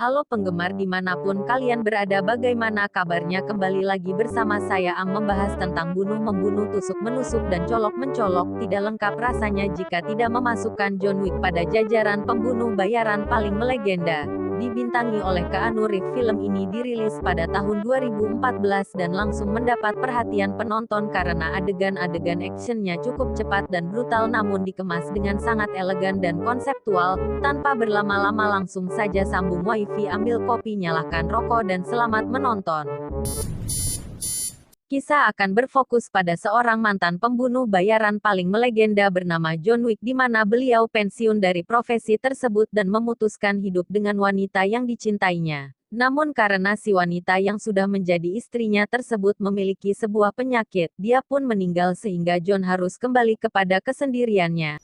Halo penggemar dimanapun kalian berada, bagaimana kabarnya? Kembali lagi bersama saya Am, membahas tentang bunuh-membunuh, tusuk-menusuk dan colok-mencolok. Tidak lengkap rasanya jika tidak memasukkan John Wick pada jajaran pembunuh bayaran paling melegenda. Dibintangi oleh Keanu Reeves, film ini dirilis pada tahun 2014 dan langsung mendapat perhatian penonton karena adegan-adegan actionnya cukup cepat dan brutal, namun dikemas dengan sangat elegan dan konseptual. Tanpa berlama-lama langsung saja sambung wifi, ambil kopi, nyalakan rokok dan selamat menonton. Kisah akan berfokus pada seorang mantan pembunuh bayaran paling melegenda bernama John Wick, di mana beliau pensiun dari profesi tersebut dan memutuskan hidup dengan wanita yang dicintainya. Namun karena si wanita yang sudah menjadi istrinya tersebut memiliki sebuah penyakit, dia pun meninggal sehingga John harus kembali kepada kesendiriannya.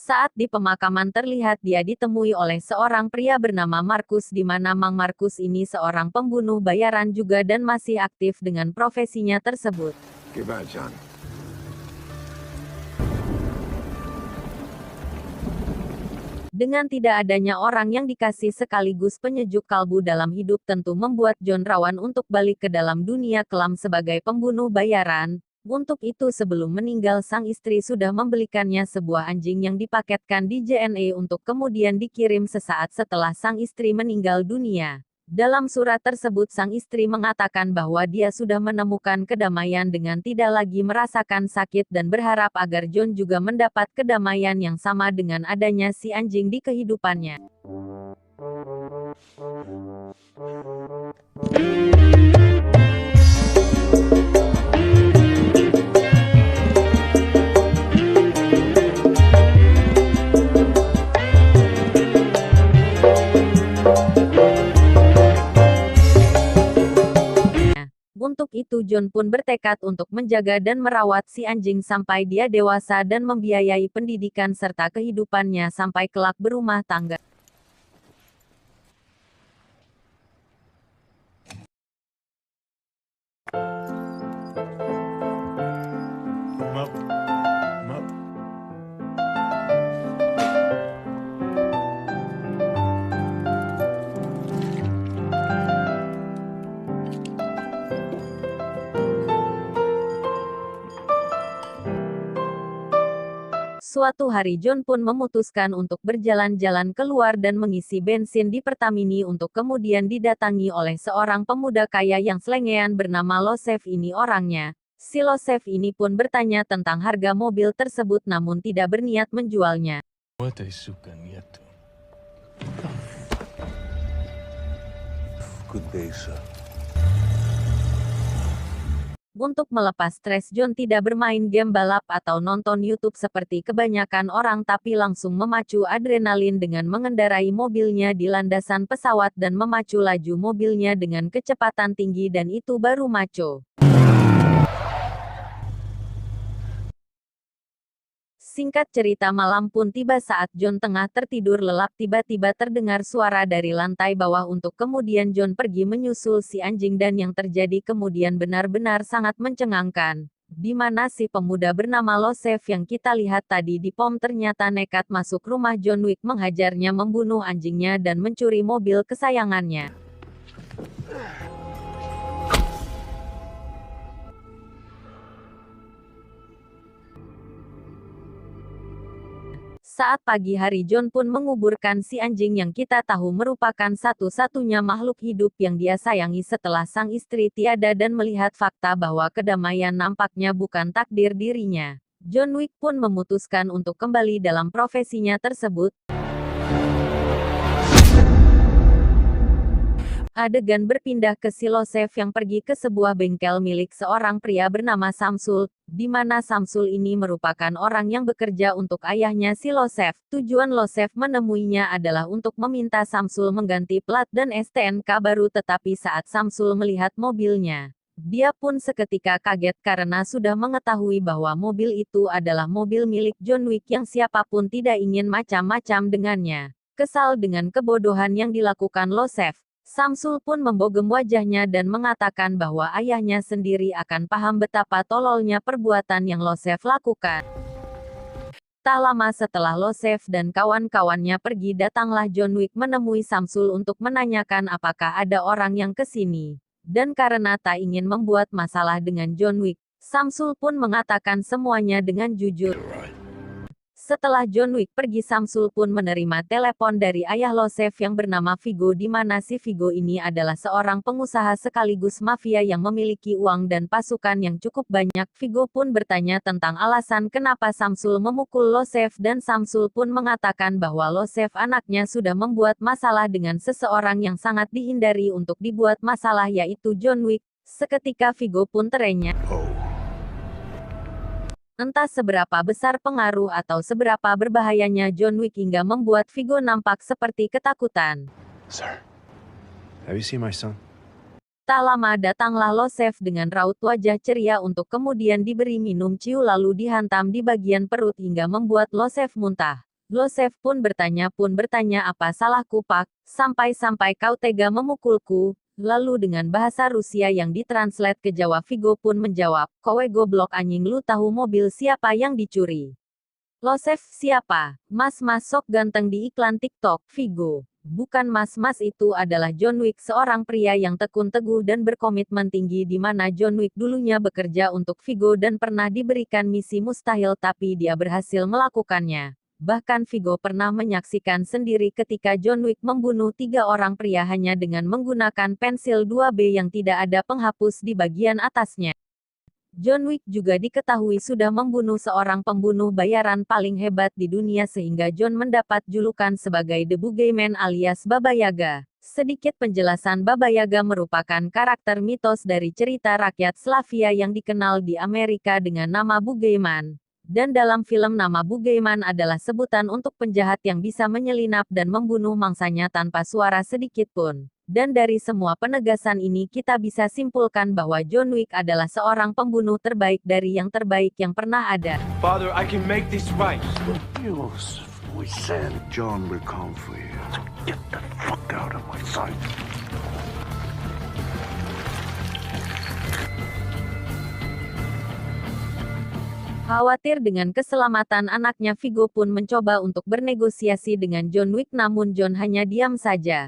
Saat di pemakaman terlihat dia ditemui oleh seorang pria bernama Markus, di mana Mang Markus ini seorang pembunuh bayaran juga dan masih aktif dengan profesinya tersebut. Give out, John. Dengan tidak adanya orang yang dikasih sekaligus penyejuk kalbu dalam hidup tentu membuat John rawan untuk balik ke dalam dunia kelam sebagai pembunuh bayaran. Untuk itu sebelum meninggal sang istri sudah membelikannya sebuah anjing yang dipaketkan di JNE untuk kemudian dikirim sesaat setelah sang istri meninggal dunia. Dalam surat tersebut sang istri mengatakan bahwa dia sudah menemukan kedamaian dengan tidak lagi merasakan sakit dan berharap agar John juga mendapat kedamaian yang sama dengan adanya si anjing di kehidupannya. Untuk itu John pun bertekad untuk menjaga dan merawat si anjing sampai dia dewasa dan membiayai pendidikan serta kehidupannya sampai kelak berumah tangga. Suatu hari John pun memutuskan untuk berjalan-jalan keluar dan mengisi bensin di Pertamini untuk kemudian didatangi oleh seorang pemuda kaya yang selengean bernama Losef. Ini orangnya. Si Losef ini pun bertanya tentang harga mobil tersebut namun tidak berniat menjualnya. Good day, sir. Untuk melepas stres John tidak bermain game balap atau nonton YouTube seperti kebanyakan orang, tapi langsung memacu adrenalin dengan mengendarai mobilnya di landasan pesawat dan memacu laju mobilnya dengan kecepatan tinggi, dan itu baru maco. Singkat cerita, malam pun tiba. Saat John tengah tertidur lelap, tiba-tiba terdengar suara dari lantai bawah untuk kemudian John pergi menyusul si anjing, dan yang terjadi kemudian benar-benar sangat mencengangkan. Di mana si pemuda bernama Losef yang kita lihat tadi di pom ternyata nekat masuk rumah John Wick, menghajarnya, membunuh anjingnya dan mencuri mobil kesayangannya. Saat pagi hari John pun menguburkan si anjing yang kita tahu merupakan satu-satunya makhluk hidup yang dia sayangi setelah sang istri tiada, dan melihat fakta bahwa kedamaian nampaknya bukan takdir dirinya. John Wick pun memutuskan untuk kembali dalam profesinya tersebut. Adegan berpindah ke si Losef yang pergi ke sebuah bengkel milik seorang pria bernama Samsul, di mana Samsul ini merupakan orang yang bekerja untuk ayahnya si Losef. Tujuan Losef menemuinya adalah untuk meminta Samsul mengganti plat dan STNK baru, tetapi saat Samsul melihat mobilnya, dia pun seketika kaget karena sudah mengetahui bahwa mobil itu adalah mobil milik John Wick yang siapapun tidak ingin macam-macam dengannya. Kesal dengan kebodohan yang dilakukan Losef, Samsul pun membogem wajahnya dan mengatakan bahwa ayahnya sendiri akan paham betapa tololnya perbuatan yang Losef lakukan. Tak lama setelah Losef dan kawan-kawannya pergi, datanglah John Wick menemui Samsul untuk menanyakan apakah ada orang yang kesini. Dan karena tak ingin membuat masalah dengan John Wick, Samsul pun mengatakan semuanya dengan jujur. Setelah John Wick pergi, Samsul pun menerima telepon dari ayah Losef yang bernama Vigo, di mana si Vigo ini adalah seorang pengusaha sekaligus mafia yang memiliki uang dan pasukan yang cukup banyak. Vigo pun bertanya tentang alasan kenapa Samsul memukul Losef dan Samsul pun mengatakan bahwa Losef anaknya sudah membuat masalah dengan seseorang yang sangat dihindari untuk dibuat masalah, yaitu John Wick. Seketika Vigo pun terenyah. Entah seberapa besar pengaruh atau seberapa berbahayanya John Wick hingga membuat Vigo nampak seperti ketakutan. Sir, have you seen my son? Tak lama datanglah Losef dengan raut wajah ceria untuk kemudian diberi minum ciu lalu dihantam di bagian perut hingga membuat Losef muntah. Losef pun bertanya apa salahku Pak, sampai-sampai kau tega memukulku. Lalu dengan bahasa Rusia yang ditranslate ke Jawa, Vigo pun menjawab, kowe goblok anjing, lu tahu mobil siapa yang dicuri? Losef, siapa? Mas-mas sok ganteng di iklan TikTok. Vigo, bukan mas-mas, itu adalah John Wick, seorang pria yang tekun teguh dan berkomitmen tinggi, di mana John Wick dulunya bekerja untuk Vigo dan pernah diberikan misi mustahil tapi dia berhasil melakukannya. Bahkan Vigo pernah menyaksikan sendiri ketika John Wick membunuh 3 orang pria hanya dengan menggunakan pensil 2B yang tidak ada penghapus di bagian atasnya. John Wick juga diketahui sudah membunuh seorang pembunuh bayaran paling hebat di dunia sehingga John mendapat julukan sebagai The Boogeyman alias Baba Yaga. Sedikit penjelasan, Baba Yaga merupakan karakter mitos dari cerita rakyat Slavia yang dikenal di Amerika dengan nama Boogeyman. Dan dalam film, nama Boogeyman adalah sebutan untuk penjahat yang bisa menyelinap dan membunuh mangsanya tanpa suara sedikit pun. Dan dari semua penegasan ini kita bisa simpulkan bahwa John Wick adalah seorang pembunuh terbaik dari yang terbaik yang pernah ada. Father, I can make this right. Yusuf, we said John will come for you. Get the fuck out of my sight. Khawatir dengan keselamatan anaknya, Vigo pun mencoba untuk bernegosiasi dengan John Wick, namun John hanya diam saja.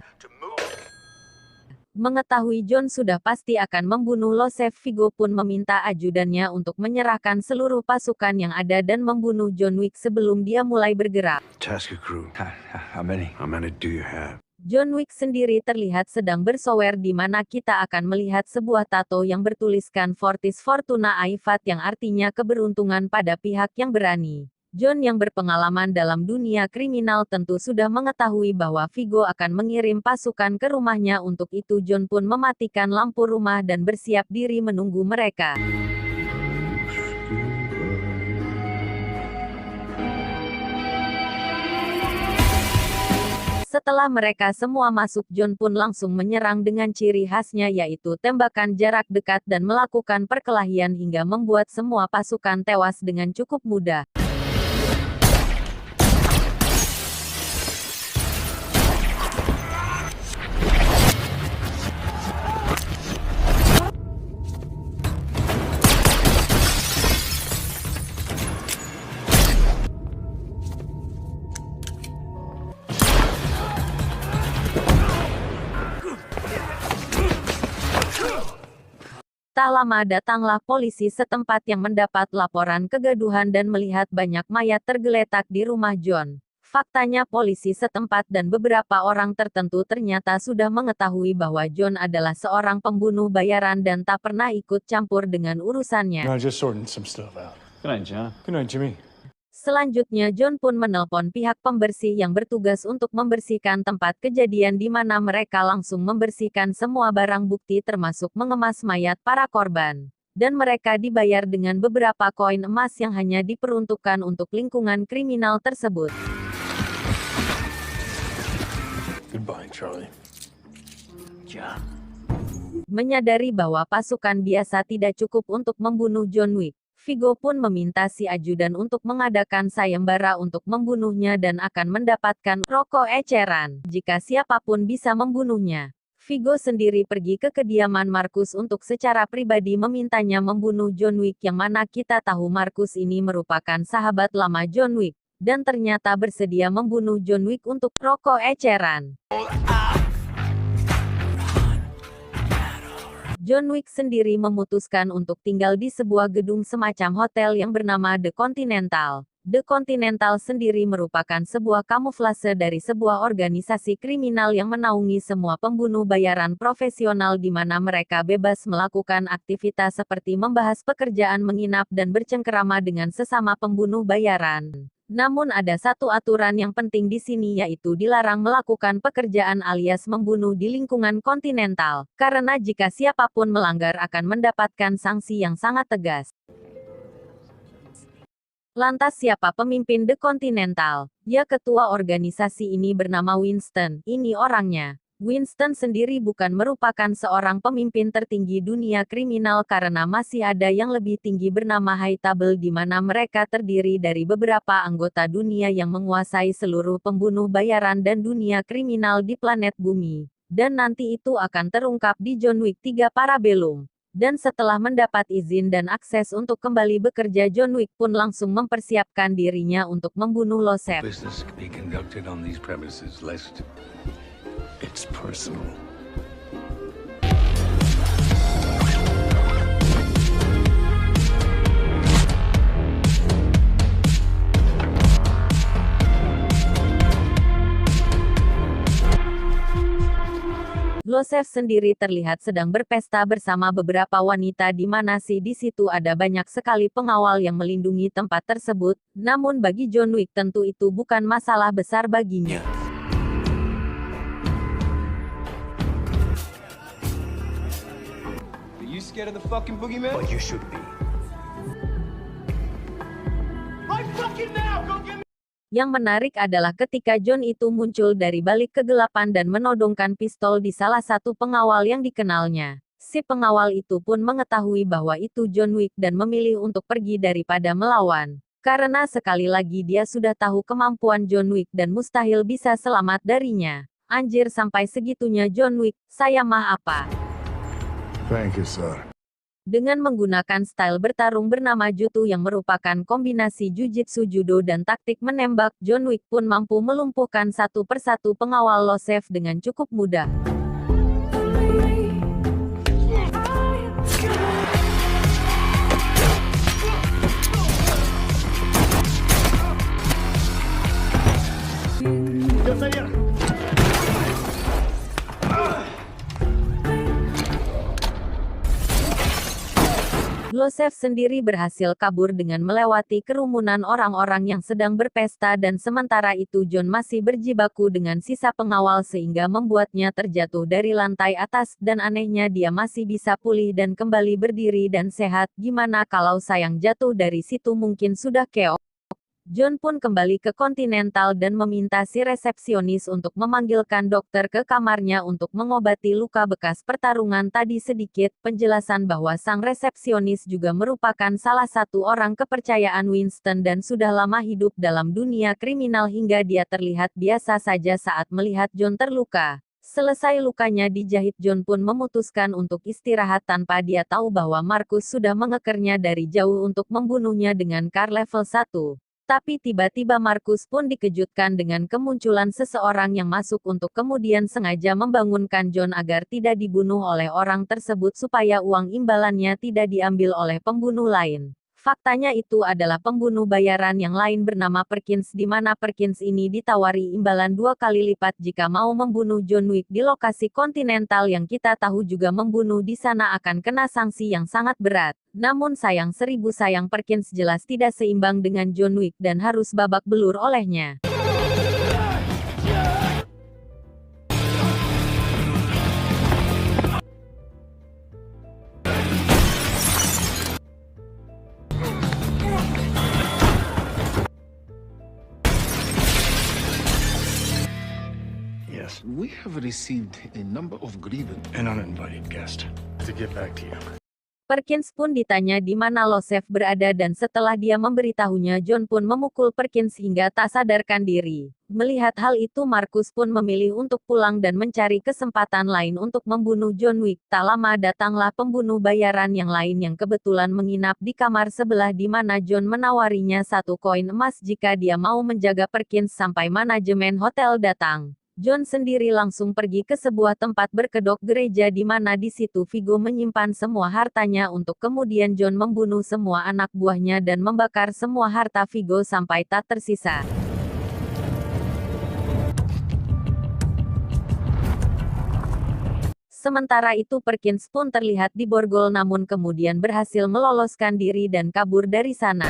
Mengetahui John sudah pasti akan membunuh Losef, Vigo pun meminta ajudannya untuk menyerahkan seluruh pasukan yang ada dan membunuh John Wick sebelum dia mulai bergerak. Task your crew. How many? How many do you have? John Wick sendiri terlihat sedang bersower, di mana kita akan melihat sebuah tato yang bertuliskan Fortis Fortuna Aivat yang artinya keberuntungan pada pihak yang berani. John yang berpengalaman dalam dunia kriminal tentu sudah mengetahui bahwa Vigo akan mengirim pasukan ke rumahnya. Untuk itu John pun mematikan lampu rumah dan bersiap diri menunggu mereka. Setelah mereka semua masuk, John pun langsung menyerang dengan ciri khasnya, yaitu tembakan jarak dekat dan melakukan perkelahian hingga membuat semua pasukan tewas dengan cukup mudah. Tak lama datanglah polisi setempat yang mendapat laporan kegaduhan dan melihat banyak mayat tergeletak di rumah John. Faktanya polisi setempat dan beberapa orang tertentu ternyata sudah mengetahui bahwa John adalah seorang pembunuh bayaran dan tak pernah ikut campur dengan urusannya. No, just sorting some stuff out. Good night, John. Good night, Jimmy. Selanjutnya John pun menelpon pihak pembersih yang bertugas untuk membersihkan tempat kejadian, di mana mereka langsung membersihkan semua barang bukti termasuk mengemas mayat para korban. Dan mereka dibayar dengan beberapa koin emas yang hanya diperuntukkan untuk lingkungan kriminal tersebut. Goodbye, Charlie. John. Menyadari bahwa pasukan biasa tidak cukup untuk membunuh John Wick, Vigo pun meminta si ajudan untuk mengadakan sayembara untuk membunuhnya dan akan mendapatkan rokok eceran jika siapapun bisa membunuhnya. Vigo sendiri pergi ke kediaman Marcus untuk secara pribadi memintanya membunuh John Wick, yang mana kita tahu Marcus ini merupakan sahabat lama John Wick, dan ternyata bersedia membunuh John Wick untuk rokok eceran. John Wick sendiri memutuskan untuk tinggal di sebuah gedung semacam hotel yang bernama The Continental. The Continental sendiri merupakan sebuah kamuflase dari sebuah organisasi kriminal yang menaungi semua pembunuh bayaran profesional, di mana mereka bebas melakukan aktivitas seperti membahas pekerjaan, menginap, dan bercengkerama dengan sesama pembunuh bayaran. Namun ada satu aturan yang penting di sini, yaitu dilarang melakukan pekerjaan alias membunuh di lingkungan Continental, karena jika siapapun melanggar akan mendapatkan sanksi yang sangat tegas. Lantas siapa pemimpin The Continental? Ya, ketua organisasi ini bernama Winston. Ini orangnya. Winston sendiri bukan merupakan seorang pemimpin tertinggi dunia kriminal, karena masih ada yang lebih tinggi bernama High Table, di mana mereka terdiri dari beberapa anggota dunia yang menguasai seluruh pembunuh bayaran dan dunia kriminal di planet bumi. Dan nanti itu akan terungkap di John Wick 3 Parabellum. Dan setelah mendapat izin dan akses untuk kembali bekerja, John Wick pun langsung mempersiapkan dirinya untuk membunuh Losef. Business can be conducted on these premises, lest It's personal. Losef sendiri terlihat sedang berpesta bersama beberapa wanita, di mana di situ ada banyak sekali pengawal yang melindungi tempat tersebut. Namun bagi John Wick tentu itu bukan masalah besar baginya. You scared of the fucking boogeyman? but you should be. Right fucking now! Go get me! Yang menarik adalah ketika John itu muncul dari balik kegelapan dan menodongkan pistol di salah satu pengawal yang dikenalnya. Si pengawal itu pun mengetahui bahwa itu John Wick dan memilih untuk pergi daripada melawan. Karena sekali lagi dia sudah tahu kemampuan John Wick dan mustahil bisa selamat darinya. Anjir, sampai segitunya John Wick, saya mah apa? Thank you, sir. Dengan menggunakan style bertarung bernama Jutsu yang merupakan kombinasi jujitsu, judo, dan taktik menembak, John Wick pun mampu melumpuhkan satu persatu pengawal Losef dengan cukup mudah. Losef sendiri berhasil kabur dengan melewati kerumunan orang-orang yang sedang berpesta, dan sementara itu John masih berjibaku dengan sisa pengawal sehingga membuatnya terjatuh dari lantai atas, dan anehnya dia masih bisa pulih dan kembali berdiri dan sehat. Gimana kalau sayang jatuh dari situ mungkin sudah keok. John pun kembali ke Continental dan meminta si resepsionis untuk memanggilkan dokter ke kamarnya untuk mengobati luka bekas pertarungan tadi. Sedikit penjelasan bahwa sang resepsionis juga merupakan salah satu orang kepercayaan Winston dan sudah lama hidup dalam dunia kriminal hingga dia terlihat biasa saja saat melihat John terluka. Selesai lukanya dijahit, John pun memutuskan untuk istirahat tanpa dia tahu bahwa Marcus sudah mengekernya dari jauh untuk membunuhnya dengan kar level 1. Tapi tiba-tiba Marcus pun dikejutkan dengan kemunculan seseorang yang masuk untuk kemudian sengaja membangunkan John agar tidak dibunuh oleh orang tersebut supaya uang imbalannya tidak diambil oleh pembunuh lain. Faktanya itu adalah pembunuh bayaran yang lain bernama Perkins, di mana Perkins ini ditawari imbalan 2 kali lipat jika mau membunuh John Wick di lokasi Continental yang kita tahu juga membunuh di sana akan kena sanksi yang sangat berat. Namun sayang 1000 sayang Perkins jelas tidak seimbang dengan John Wick dan harus babak belur olehnya. Yes, we have received a number of grievance. An uninvited guest. To get back to you. Perkins pun ditanya di mana Losef berada dan setelah dia memberitahunya John pun memukul Perkins hingga tak sadarkan diri. Melihat hal itu Marcus pun memilih untuk pulang dan mencari kesempatan lain untuk membunuh John Wick. Tak lama datanglah pembunuh bayaran yang lain yang kebetulan menginap di kamar sebelah di mana John menawarinya 1 koin emas jika dia mau menjaga Perkins sampai manajemen hotel datang. John sendiri langsung pergi ke sebuah tempat berkedok gereja di mana di situ Viggo menyimpan semua hartanya untuk kemudian John membunuh semua anak buahnya dan membakar semua harta Viggo sampai tak tersisa. Sementara itu Perkins pun terlihat di borgol namun kemudian berhasil meloloskan diri dan kabur dari sana.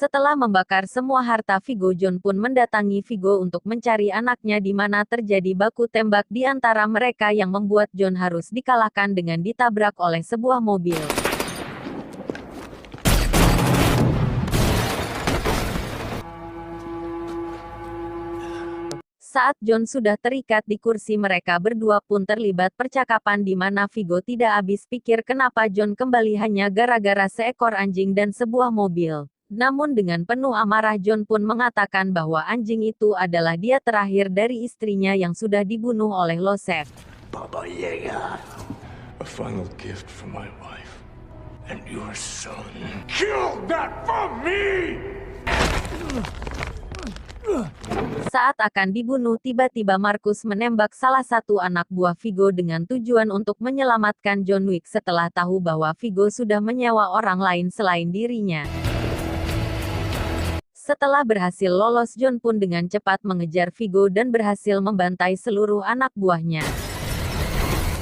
Setelah membakar semua harta Viggo, John pun mendatangi Viggo untuk mencari anaknya di mana terjadi baku tembak di antara mereka yang membuat John harus dikalahkan dengan ditabrak oleh sebuah mobil. Saat John sudah terikat di kursi mereka berdua pun terlibat percakapan di mana Viggo tidak habis pikir kenapa John kembali hanya gara-gara seekor anjing dan sebuah mobil. Namun dengan penuh amarah John pun mengatakan bahwa anjing itu adalah dia terakhir dari istrinya yang sudah dibunuh oleh Losef. Baba Yaga. A final gift for my wife and your son. Kill that for me! Saat akan dibunuh tiba-tiba Marcus menembak salah satu anak buah Viggo dengan tujuan untuk menyelamatkan John Wick setelah tahu bahwa Viggo sudah menyewa orang lain selain dirinya. Setelah berhasil lolos John pun dengan cepat mengejar Viggo dan berhasil membantai seluruh anak buahnya.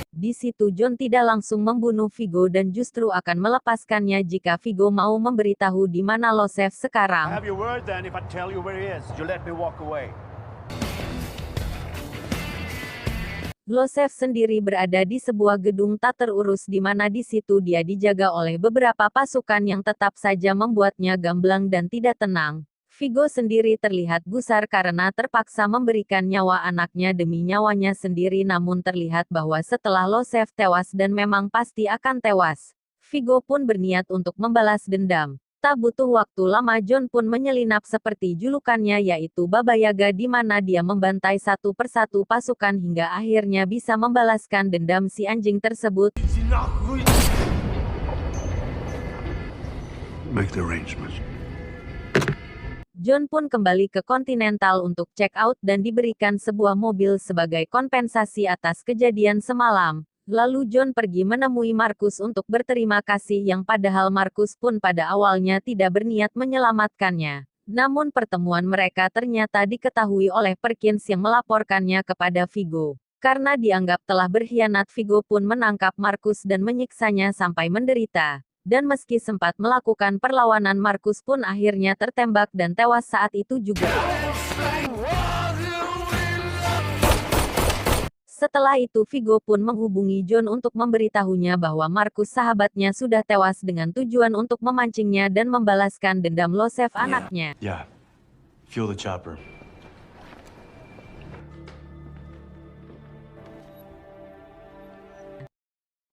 Di situ John tidak langsung membunuh Viggo dan justru akan melepaskannya jika Viggo mau memberitahu di mana Losef I sekarang. have your word then if I tell you where he is, you let me walk away. Losef sendiri berada di sebuah gedung tak terurus di mana di situ dia dijaga oleh beberapa pasukan yang tetap saja membuatnya gamblang dan tidak tenang. Viggo sendiri terlihat gusar karena terpaksa memberikan nyawa anaknya demi nyawanya sendiri namun terlihat bahwa setelah Losef tewas dan memang pasti akan tewas, Viggo pun berniat untuk membalas dendam. Tak butuh waktu lama John pun menyelinap seperti julukannya yaitu Baba Yaga di mana dia membantai satu persatu pasukan hingga akhirnya bisa membalaskan dendam si anjing tersebut. Make the arrangements. John pun kembali ke Continental untuk check out dan diberikan sebuah mobil sebagai kompensasi atas kejadian semalam. Lalu John pergi menemui Marcus untuk berterima kasih yang padahal Marcus pun pada awalnya tidak berniat menyelamatkannya. Namun pertemuan mereka ternyata diketahui oleh Perkins yang melaporkannya kepada Viggo. Karena dianggap telah berkhianat Viggo pun menangkap Marcus dan menyiksanya sampai menderita. Dan meski sempat melakukan perlawanan Marcus pun akhirnya tertembak dan tewas saat itu juga. Setelah itu Viggo pun menghubungi John untuk memberitahunya bahwa Marcus sahabatnya sudah tewas dengan tujuan untuk memancingnya dan membalaskan dendam Losef anaknya. Yeah. Fuel the chopper.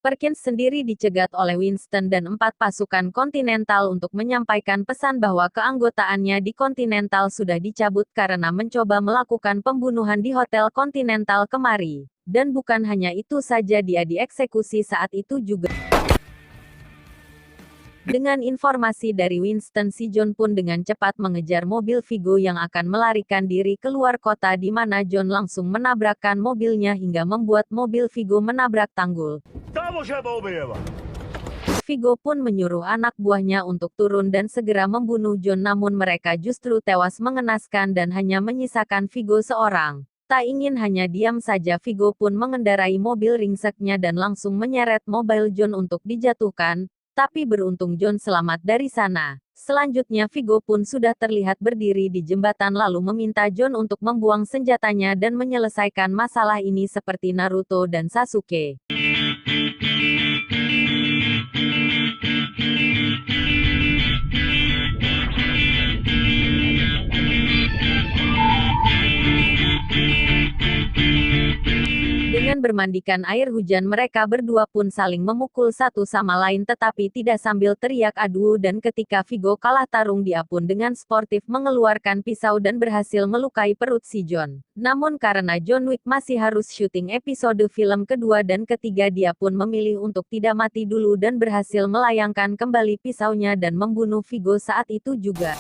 Perkins sendiri dicegat oleh Winston dan 4 pasukan Continental untuk menyampaikan pesan bahwa keanggotaannya di Continental sudah dicabut karena mencoba melakukan pembunuhan di Hotel Continental kemari. Dan bukan hanya itu saja dia dieksekusi saat itu juga. Dengan informasi dari Winston si John pun dengan cepat mengejar mobil Viggo yang akan melarikan diri keluar kota di mana John langsung menabrakkan mobilnya hingga membuat mobil Viggo menabrak tanggul. Viggo pun menyuruh anak buahnya untuk turun dan segera membunuh John namun mereka justru tewas mengenaskan dan hanya menyisakan Viggo seorang. Tak ingin hanya diam saja Viggo pun mengendarai mobil ringseknya dan langsung menyeret mobil John untuk dijatuhkan. Tapi beruntung John selamat dari sana. Selanjutnya Viggo pun sudah terlihat berdiri di jembatan lalu meminta John untuk membuang senjatanya dan menyelesaikan masalah ini seperti Naruto dan Sasuke. Dengan bermandikan air hujan, mereka berdua pun saling memukul satu sama lain tetapi tidak sambil teriak aduh, dan ketika Viggo kalah tarung dia pun dengan sportif mengeluarkan pisau dan berhasil melukai perut si John. Namun karena John Wick masih harus syuting episode film kedua dan ketiga, dia pun memilih untuk tidak mati dulu dan berhasil melayangkan kembali pisaunya dan membunuh Viggo saat itu juga.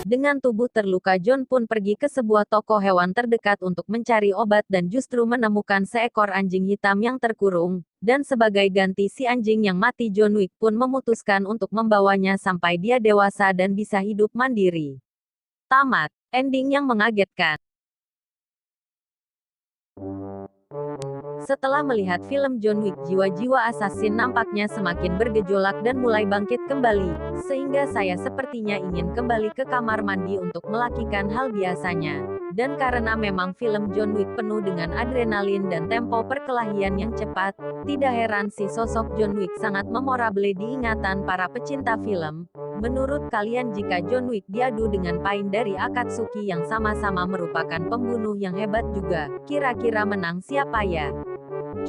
Dengan tubuh terluka, John pun pergi ke sebuah toko hewan terdekat untuk mencari obat dan justru menemukan seekor anjing hitam yang terkurung. Dan sebagai ganti si anjing yang mati, John Wick pun memutuskan untuk membawanya sampai dia dewasa dan bisa hidup mandiri. Tamat. Ending yang mengagetkan. Setelah melihat film John Wick, jiwa-jiwa assassin nampaknya semakin bergejolak dan mulai bangkit kembali, sehingga saya sepertinya ingin kembali ke kamar mandi untuk melakukan hal biasanya. Dan karena memang film John Wick penuh dengan adrenalin dan tempo perkelahian yang cepat, tidak heran si sosok John Wick sangat memorable diingatan para pecinta film. Menurut kalian, jika John Wick diadu dengan Pain dari Akatsuki yang sama-sama merupakan pembunuh yang hebat juga, kira-kira menang siapa ya?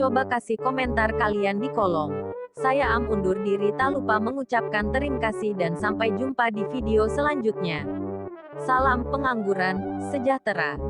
Coba kasih komentar kalian di kolom. Saya undur diri, tak lupa mengucapkan terima kasih dan sampai jumpa di video selanjutnya. Salam pengangguran sejahtera.